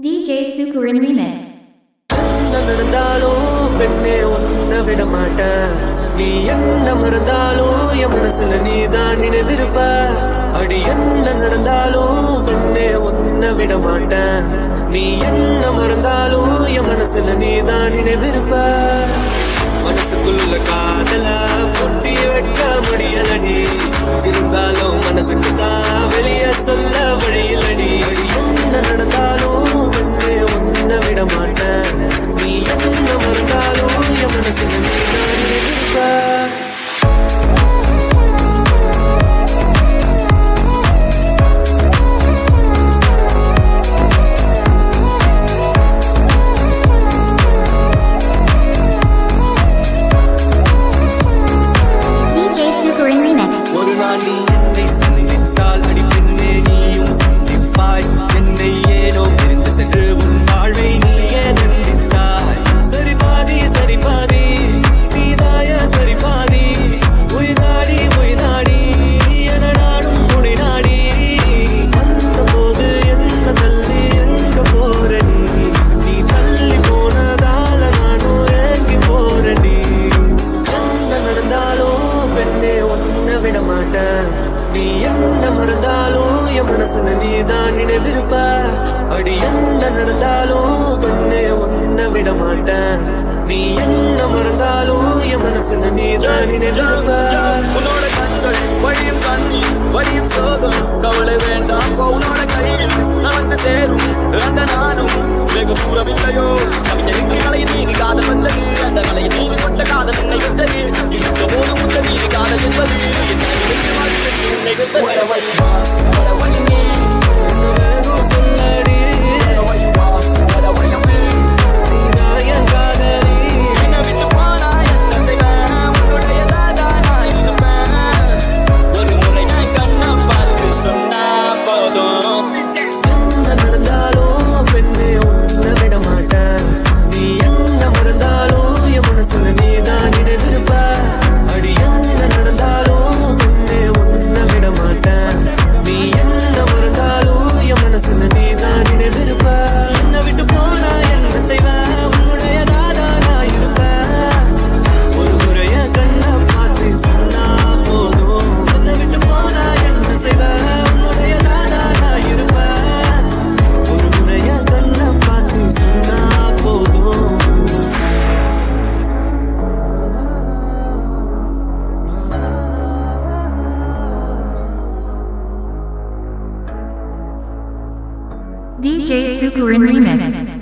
DJ Sukarin Remix. என்ன நடந்தாலும் பெண்ணே உன்னை விட மாட்டேன். நீ என்ன மறந்தாலும் என் மனசுல நீதான் நினைவிருப்ப. அடி என்ன நடந்தாலும் பெண்ணே உன்னை விட மாட்டேன். நீ என்ன மறந்தாலும் என் மனசுல நீதான் நினைவிருப்ப. மனசுக்குள்ள காதல பொட்டி வைக்க முடியலடி. இருந்தாலும் மனசுக்கு தான் வெளியே சொல்ல வழியிலடி. என்ன நடந்தாலும் பெண்ணே உன்னை விட மாட்டேன். நீ என்ன மறந்தாலும் என் மனசுல நீதான் நினைவிருப்ப. நீ என்னை சந்தித்தால் அடி பெண்ணே நீயும் சந்திப்பாய். என்னை ஏனோ பிரிந்து சென்று உன் வாழ்வை நீயே தண்டித்தாய். சரி பாதி நீதாய சரி பாதி. உயிராடி என நாடும் துணை நாடி. அந்த போது என்ன தள்ளி எங்க போற நீ தள்ளி போனதால நானும் ஏங்கி போற நீ. என்ன நடந்தாலும் பெண்ணே உன்னை விட மாட்டேன். நீ என்ன மறந்தாலும் என் மனசுல நீதான் நினைவிருப்ப. அடி என்ன நடந்தாலும் பெண்ணே உன்னை விட மாட்டேன். நீ என்ன மறந்தாலும் என் மனசுல நீதான் நினைவிருப்ப. உன்னோட கண்கள் வழியும் கண்ணி வழியும் சோகம் கவலை வேண்டாம். உன்னோட கையில் நடந்து சேரும் அந்த நானும் வெகு தூரமில்லையோ. கவிஞருக்கு கலையின் மீது காதல் வந்தது. அந்த கலையின் மீது கொண்ட காதல் என்னை வெட்டது. இருந்த போது முத்த மீது காதல் என்பது என்னை சொல்லடி. DJ Sukarin Remix.